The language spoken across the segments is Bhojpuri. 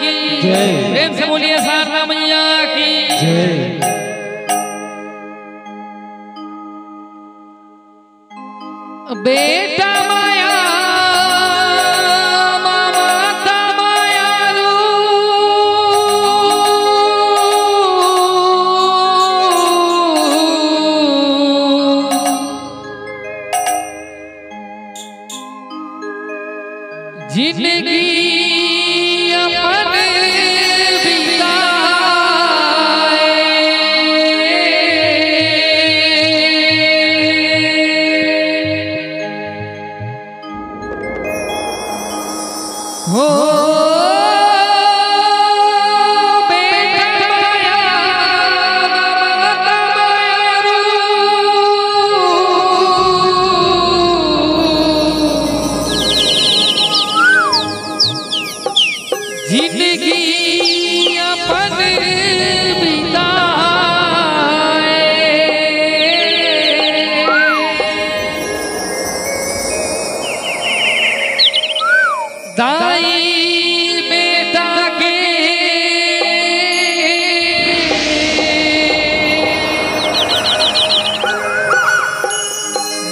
की जय। प्रेम से बोलिए शारदा मैया की जय। बेटा माया माता माया रू जिंदगी अपन हो बेटा माया माता माया रू जिंदगी अपन बिताए दाई बेटा के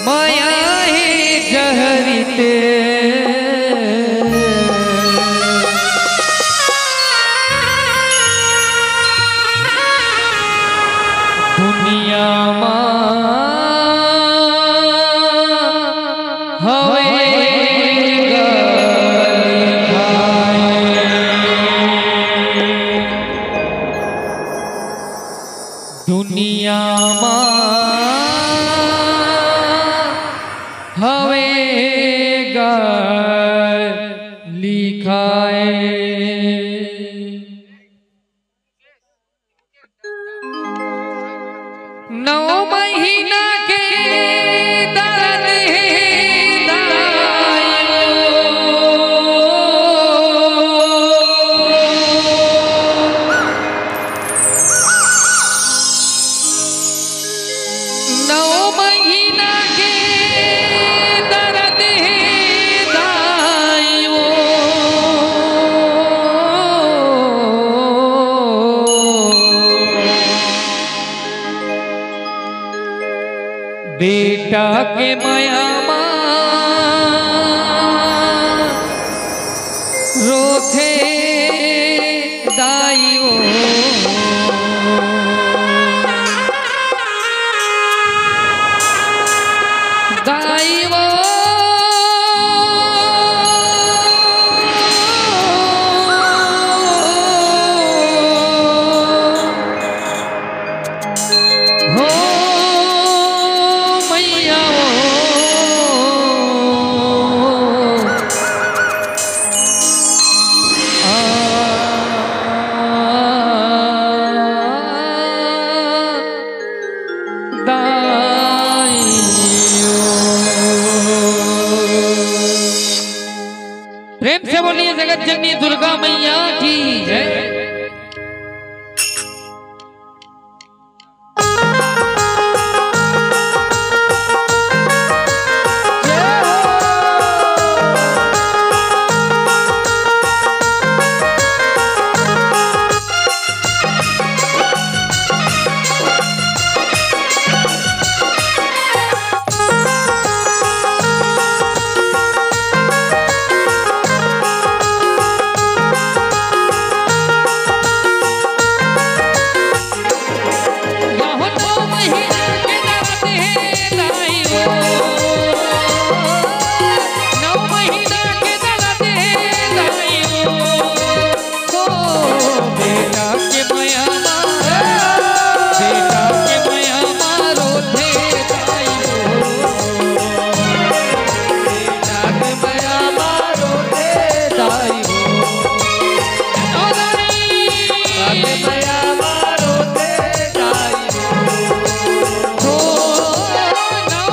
माया है जहरीते दुनिया दुनिया हवेगा लिखाए। नौ महीना के दर्द बेटा के माया रोथे दाइयो दाइयो प्रेम से बोलिए जगत जननी दुर्गा मैया की जय।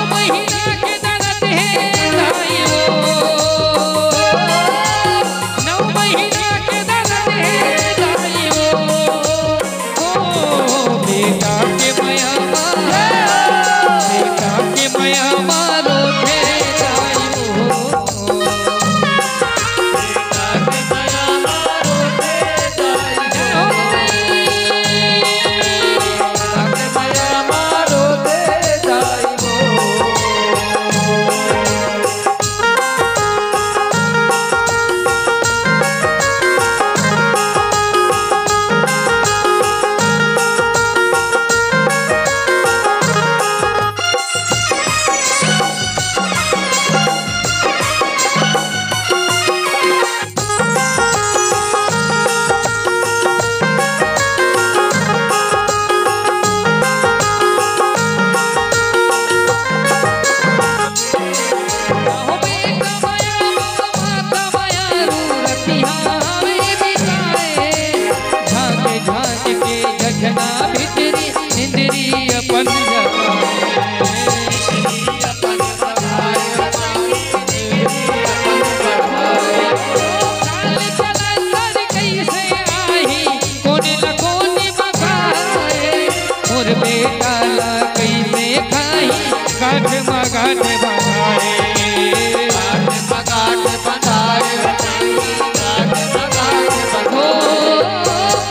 महीना अपन बेटा ला कैसे खाई गाठ मगाठ बनाए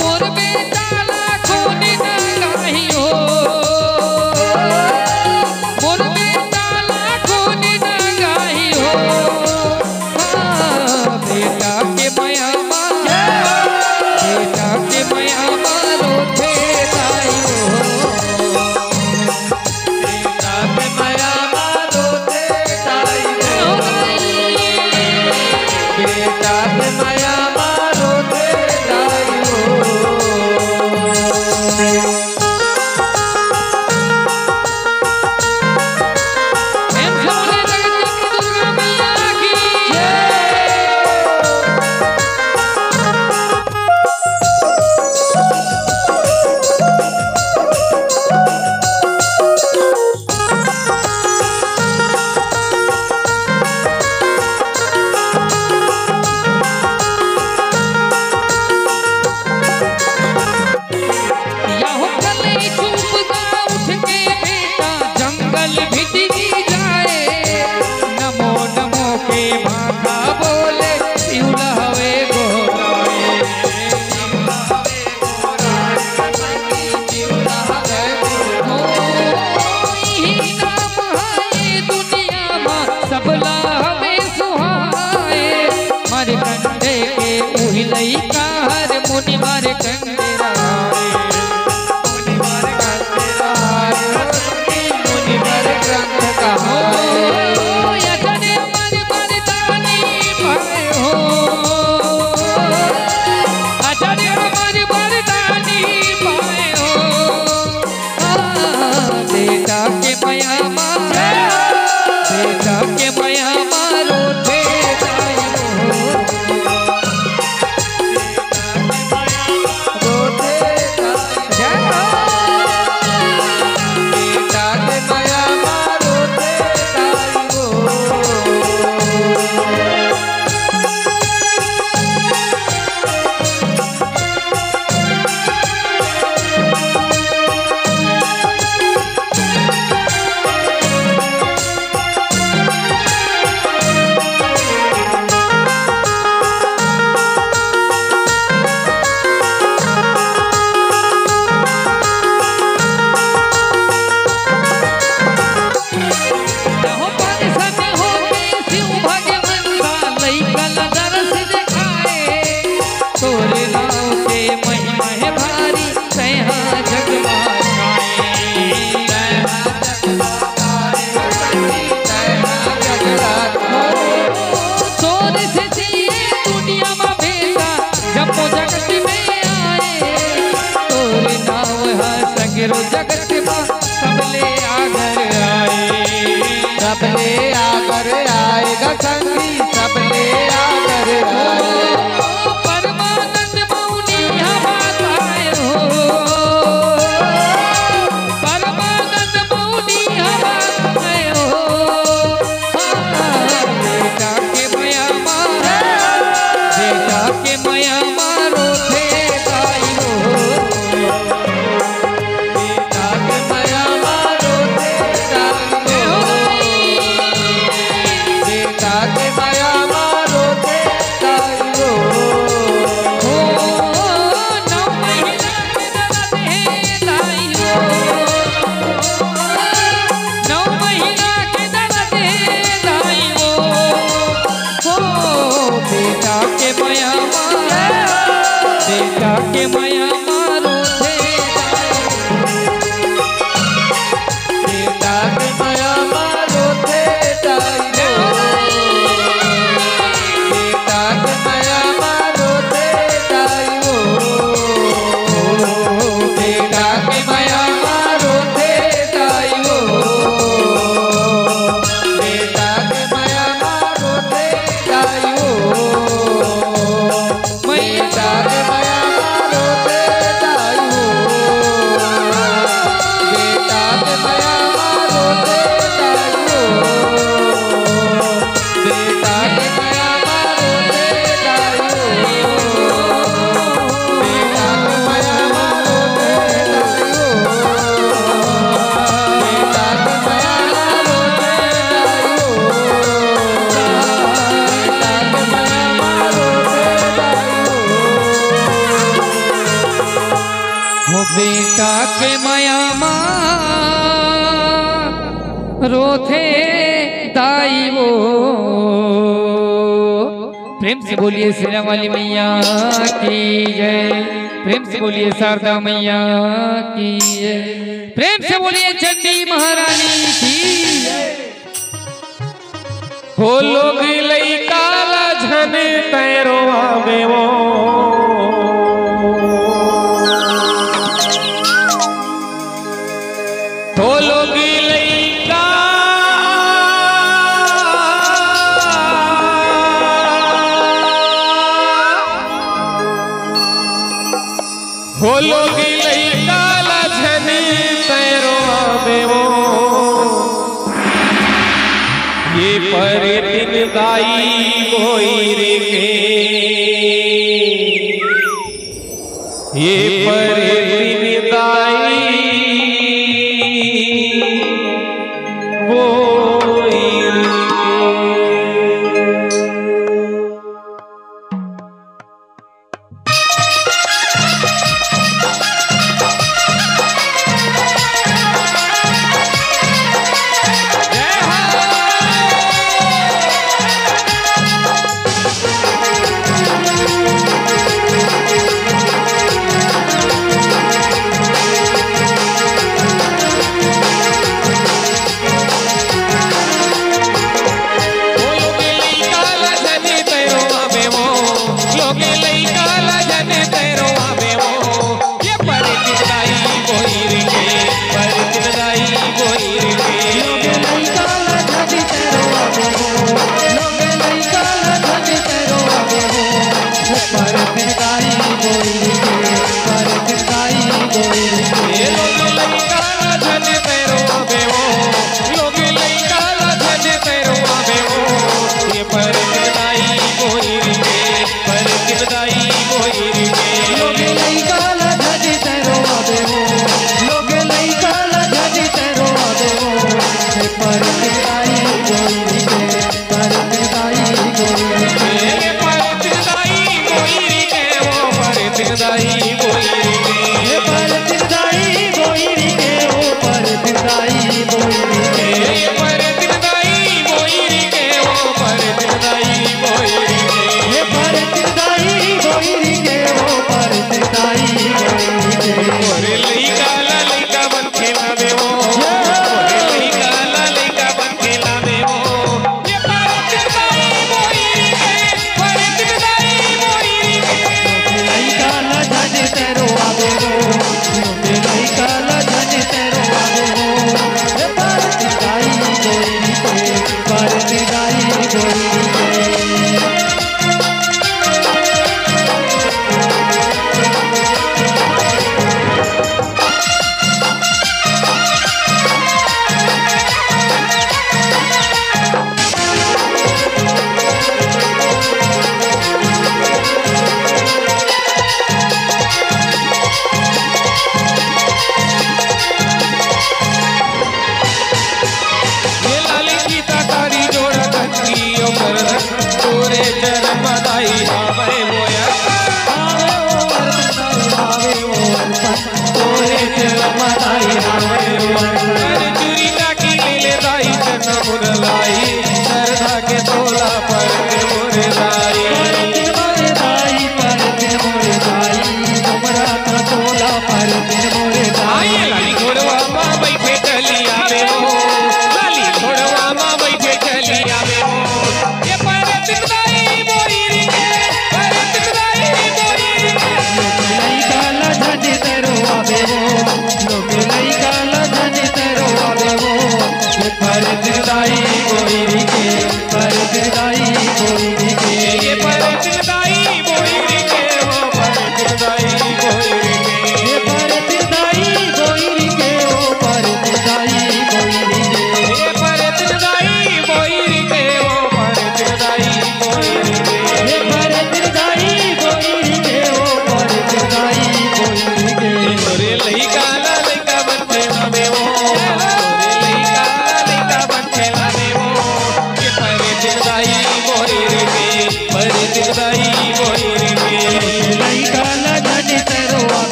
मोर बेटा ला खून न गाही हो मोर बेटा ला खून न गाही हो बेटा के माया बेटा के माया मारो थे मुनि मारे कंडेरा मुनि मारे ग्रंथ कहा यजने मारे मारे दानी भाई हो अजने मारे मारे दानी भाई हो बेटा के माया मारे बेटा के माया मारो थे जगत में सबले आकर आएगा संगी सबले आकर आए परमानंद मौनी हमारे हो परमानंद मौनी हमारे हो बेटा के माया मारो बेटा के माया मारो थे दाई हो बेटा के माया मारो थे बेटा के माया मारो थे बेटा के माया मारो थे बेटा के माया मारो थे बेटा के माया मारो थे मैया के माया मारो थे के माया रोथे दाई वो। प्रेम से बोलिए शेरा वाली मैया की जय। प्रेम से बोलिए शारदा मैया की जय। प्रेम से बोलिए चंडी महारानी की जय। हो लोग लइका झन तैरो आवे वो। हो लोग लइका हो लोग लइका झन तैरो आवे वो। ये पर दिन दाई कोई रे के। ये पर दिन दाई कोई रे के।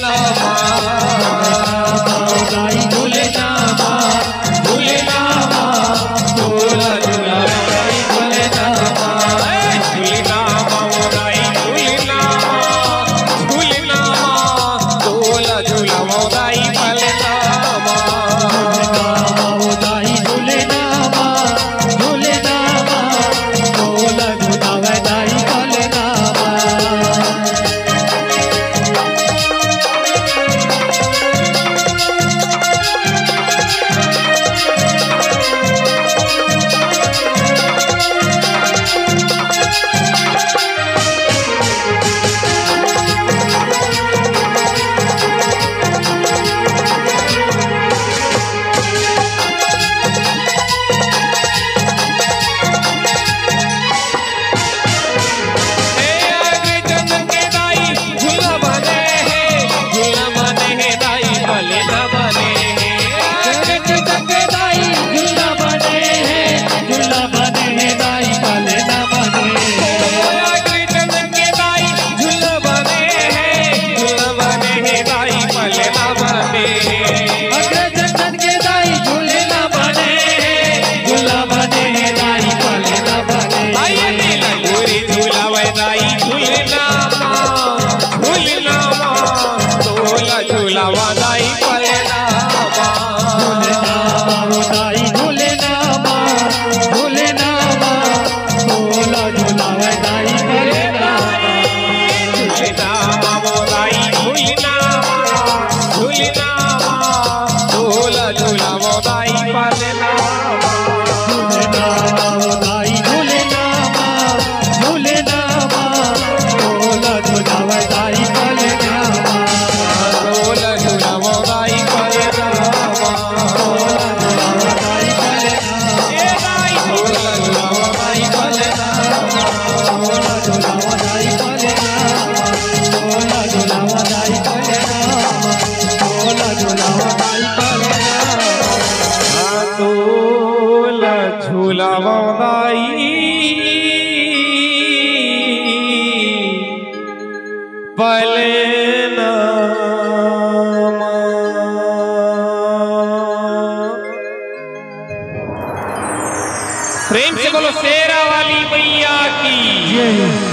नामा दाई झूले नामा झूले नामा झूला झूला दाई झूले नामा झूले नामा दाई झूले नामा झूले नामा झूला झूला दाई झूले नामा दाई झूले नामा झूले नामा झूला झूला दाई झूले नामा प्रेम से बोलो शेरा वाली मैया की जय।